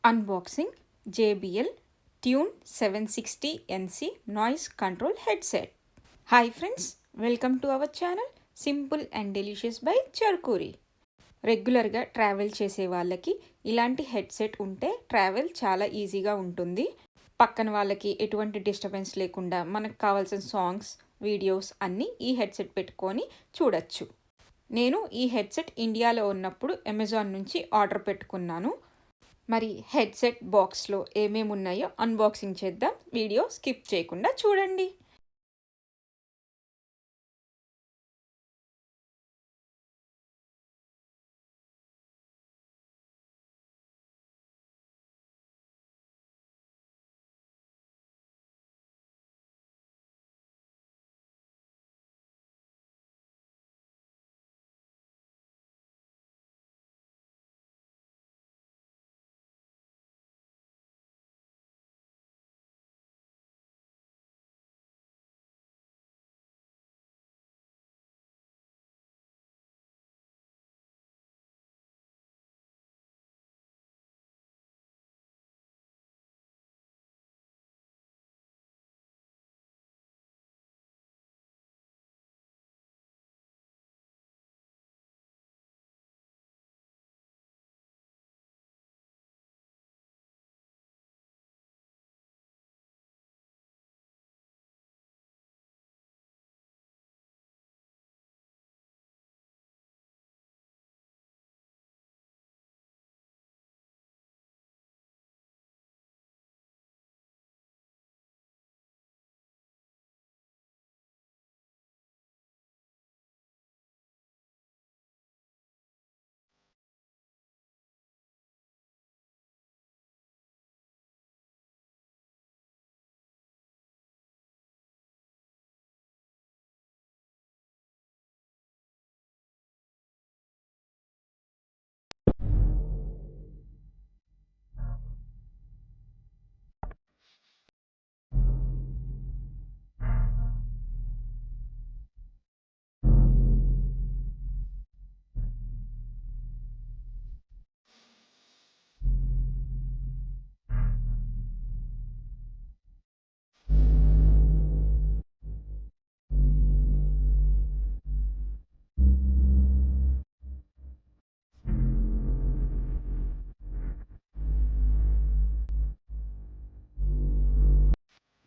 Unboxing JBL Tune 760NC Noise Control Headset. Hi friends, welcome to our channel Simple and Delicious by Charkuri. రెగ్యులర్గా travel చేసే వాళ్ళకి ఇలాంటి headset ఉంటే travel చాలా ఈజీగా ఉంటుంది. పక్కన వాళ్ళకి ఎటువంటి డిస్టర్బెన్స్ లేకుండా మనకు కావాల్సిన సాంగ్స్, వీడియోస్ అన్నీ ఈ హెడ్సెట్ పెట్టుకొని చూడొచ్చు. నేను ఈ హెడ్సెట్ ఇండియాలో ఉన్నప్పుడు అమెజాన్ నుంచి ఆర్డర్ పెట్టుకున్నాను. మరి హెడ్సెట్ బాక్స్లో ఏమేమి ఉన్నాయో అన్బాక్సింగ్ చేద్దాం. వీడియో స్కిప్ చేయకుండా చూడండి.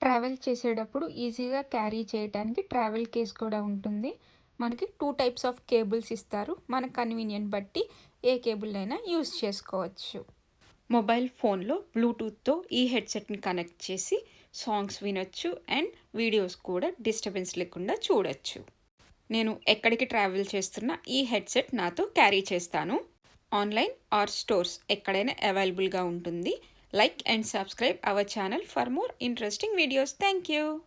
ట్రావెల్ చేసేటప్పుడు ఈజీగా క్యారీ చేయడానికి ట్రావెల్ కేస్ కూడా ఉంటుంది. మనకి 2 టైప్స్ ఆఫ్ కేబుల్స్ ఇస్తారు. మన కన్వీనియంట్ బట్టి ఏ కేబుల్ అయినా యూస్ చేసుకోవచ్చు. మొబైల్ ఫోన్లో బ్లూటూత్తో ఈ హెడ్సెట్ని కనెక్ట్ చేసి సాంగ్స్ వినొచ్చు అండ్ వీడియోస్ కూడా డిస్టర్బెన్స్ లేకుండా చూడొచ్చు. నేను ఎక్కడికి ట్రావెల్ చేస్తున్నా ఈ హెడ్సెట్ నాతో క్యారీ చేస్తాను. ఆన్లైన్ ఆర్ స్టోర్స్ ఎక్కడైనా అవైలబుల్గా ఉంటుంది. Like and subscribe our channel for more interesting videos. Thank you.